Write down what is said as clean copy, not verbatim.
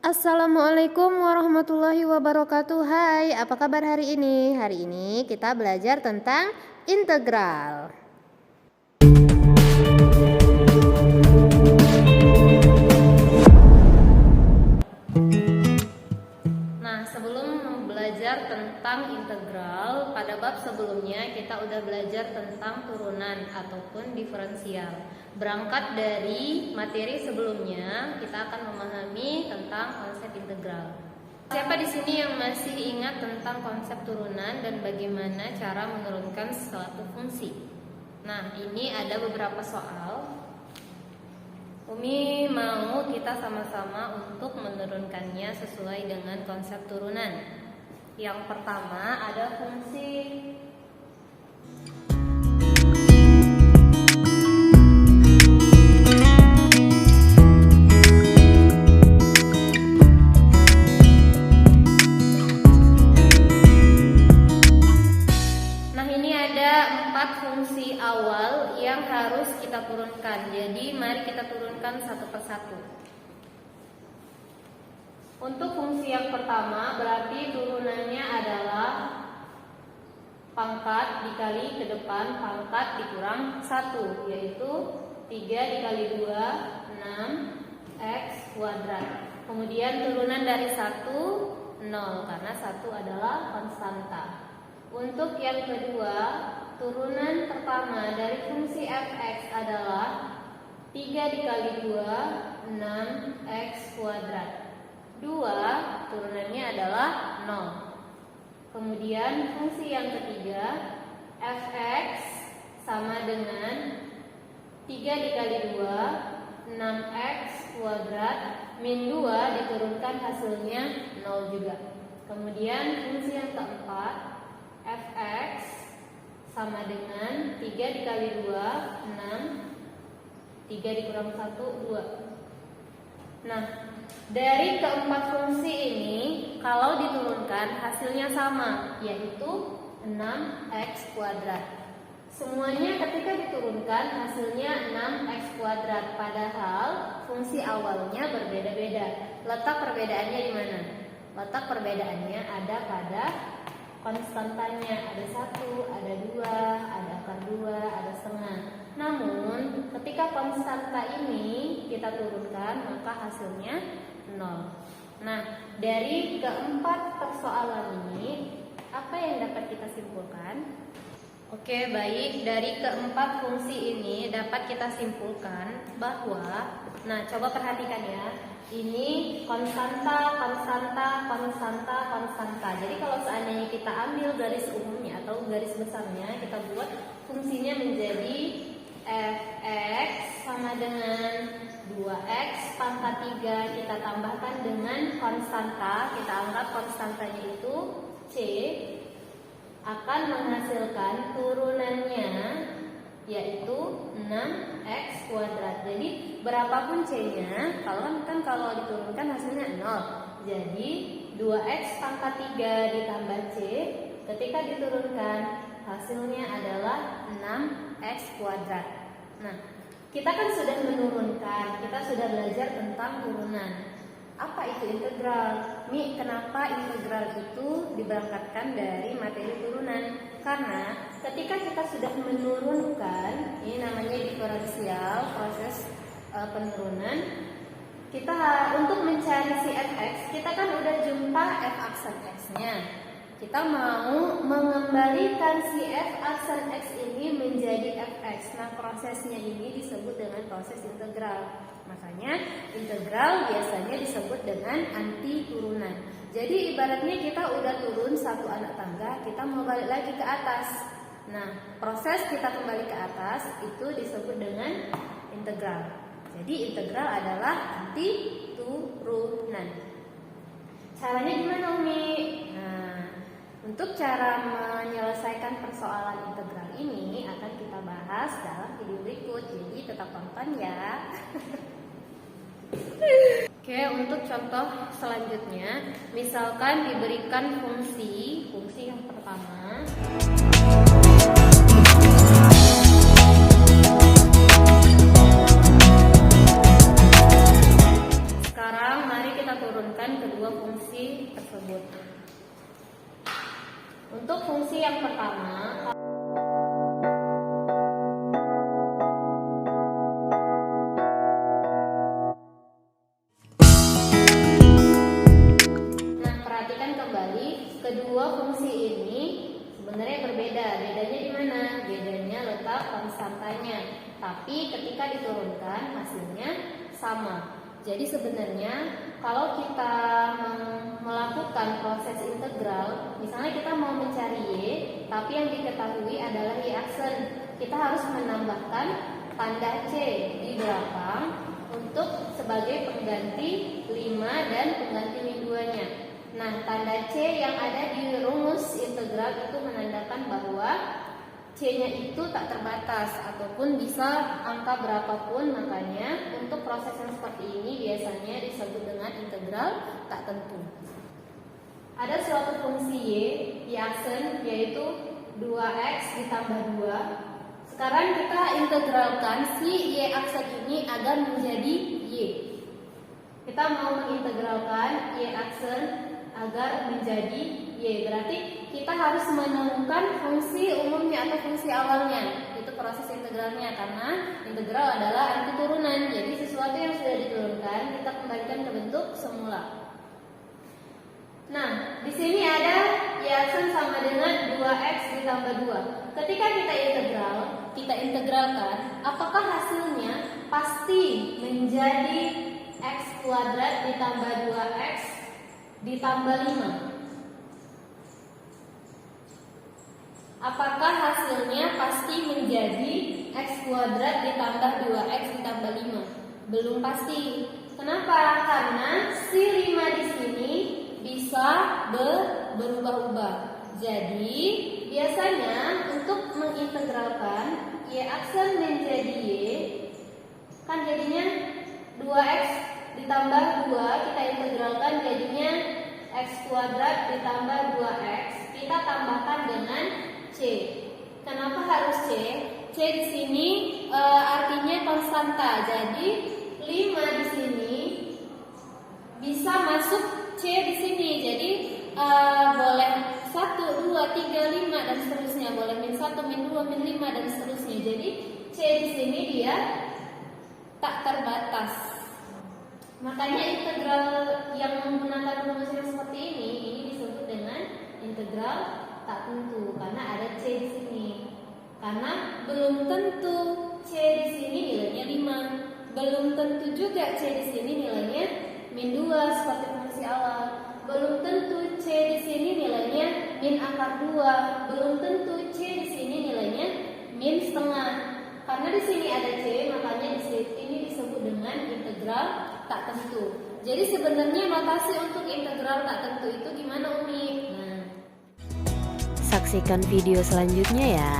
Assalamualaikum warahmatullahi wabarakatuh. Hai, apa kabar hari ini? Hari ini kita belajar tentang integral. Nah, sebelum belajar tentang integral, pada bab sebelumnya kita udah belajar tentang turunan ataupun diferensial. Berangkat dari materi sebelumnya, kita akan memahami tentang konsep integral. Siapa di sini yang masih ingat tentang konsep turunan dan bagaimana cara menurunkan suatu fungsi? Nah, ini ada beberapa soal. Umi mau kita sama-sama untuk menurunkannya sesuai dengan konsep turunan. Yang pertama ada fungsi awal yang harus kita turunkan. Jadi mari kita turunkan satu persatu. Untuk fungsi yang pertama berarti turunannya adalah pangkat dikali ke depan pangkat dikurang 1, yaitu 3 dikali 2 6 x kuadrat. Kemudian turunan dari 1 0 karena 1 adalah konstanta. Untuk yang kedua, turunan pertama dari fungsi fx adalah 3 dikali 2 6x kuadrat. 2 turunannya adalah 0. Kemudian fungsi yang ketiga fx sama dengan 3 dikali 2 6x kuadrat min 2 diturunkan hasilnya 0 juga. Kemudian fungsi yang keempat fx sama dengan 3 dikali 2 6 3 dikurang 1 2. Nah, dari keempat fungsi ini kalau diturunkan hasilnya sama, yaitu 6x kuadrat. Semuanya ketika diturunkan hasilnya 6x kuadrat, padahal fungsi awalnya berbeda-beda. Letak perbedaannya di mana? Letak perbedaannya ada pada konstantanya, ada 1, ada 2, ada akar 2, ada setengah. Namun ketika konstanta ini kita turunkan maka hasilnya 0. Nah, dari keempat persoalan ini apa yang dapat kita simpulkan? Oke, baik, dari keempat fungsi ini dapat kita simpulkan bahwa, nah coba perhatikan ya, ini konstanta, konstanta, konstanta, konstanta. Jadi kalau seandainya kita ambil garis umumnya atau garis besarnya, kita buat fungsinya menjadi fx sama dengan 2x pangkat 3, kita tambahkan dengan konstanta, kita anggap konstantanya itu c, akan menghasilkan turunannya yaitu 6x kuadrat. Jadi berapapun c-nya, kalau diturunkan hasilnya 0. Jadi 2x pangkat 3 ditambah c, ketika diturunkan hasilnya adalah 6x kuadrat. Nah, kita kan sudah menurunkan, kita sudah belajar tentang turunan. Apa itu integral? Kenapa integral itu diberangkatkan dari materi turunan? Karena ketika kita sudah menurunkan, ini namanya diferensial, proses penurunan. Kita untuk mencari si fx, kita kan udah jumpa f aksen x-nya. Kita mau mengembalikan si f aksen x ini menjadi fx. Nah, prosesnya ini disebut dengan proses integral. Makanya integral biasanya disebut dengan anti turunan. Jadi ibaratnya kita udah turun satu anak tangga, kita mau balik lagi ke atas. Nah, proses kita kembali ke atas itu disebut dengan integral. Jadi integral adalah anti turunan. Caranya gimana, Umi? Nah, untuk cara menyelesaikan persoalan integral ini akan kita bahas dalam video berikut. Jadi tetap tonton ya. Oke, untuk contoh selanjutnya, misalkan diberikan fungsi yang pertama. Sekarang mari kita turun turunkan kedua fungsi tersebut. Untuk fungsi yang pertama, nah perhatikan kembali kedua fungsi ini sebenarnya berbeda. Bedanya di mana? Bedanya letak konstantanya. Tapi ketika diturunkan hasilnya sama. Jadi sebenarnya kalau kita melakukan proses integral, misalnya kita mau mencari Y, tapi yang diketahui adalah Y aksen, kita harus menambahkan tanda C di belakang untuk sebagai pengganti 5 dan pengganti min 2-nya. Nah, tanda C yang ada di rumus integral itu menandakan bahwa C-nya itu tak terbatas ataupun bisa angka berapapun, makanya untuk proses yang seperti ini biasanya disebut dengan integral tak tentu. Ada suatu fungsi Y aksen yaitu 2x ditambah 2. Sekarang kita integralkan si Y aksen ini agar menjadi Y. Kita mau mengintegralkan Y aksen agar menjadi Y, berarti kita harus menemukan fungsi umumnya atau fungsi awalnya. Itu proses integralnya, karena integral adalah arti turunan. Jadi sesuatu yang sudah diturunkan kita kembalikan ke bentuk semula. Nah, di sini ada Y aksen sama dengan 2x ditambah 2. Ketika kita integralkan, apakah hasilnya pasti menjadi x kuadrat ditambah 2x ditambah 5? Apakah hasilnya pasti menjadi x kuadrat ditambah 2x ditambah 5? Belum pasti. Kenapa? Karena si 5 di sini bisa berubah-ubah. Jadi biasanya untuk mengintegralkan Y aksen menjadi Y, kan jadinya 2x ditambah 2, kita integralkan jadinya x kuadrat ditambah 2x, kita tambahkan dengan C. Kenapa harus C? C di sini artinya konstanta. Jadi 5 di sini bisa masuk C di sini. Jadi boleh 1, 2, 3, 5 dan seterusnya. Boleh min 1, min 2, min 5 dan seterusnya. Jadi C di sini dia tak terbatas. Makanya integral yang menggunakan rumus yang seperti ini disebut dengan integral tak tentu, karena ada C di sini. Karena belum tentu C di sini nilainya 5. Belum tentu juga C di sini nilainya min 2 seperti fungsi awal. Belum tentu C di sini nilainya min akar 2. Belum tentu C di sini nilainya min setengah. Karena di sini ada C, makanya di sini disebut dengan integral tak tentu. Jadi sebenarnya notasi untuk integral tak tentu itu gimana, Umi? Nah, saksikan video selanjutnya ya.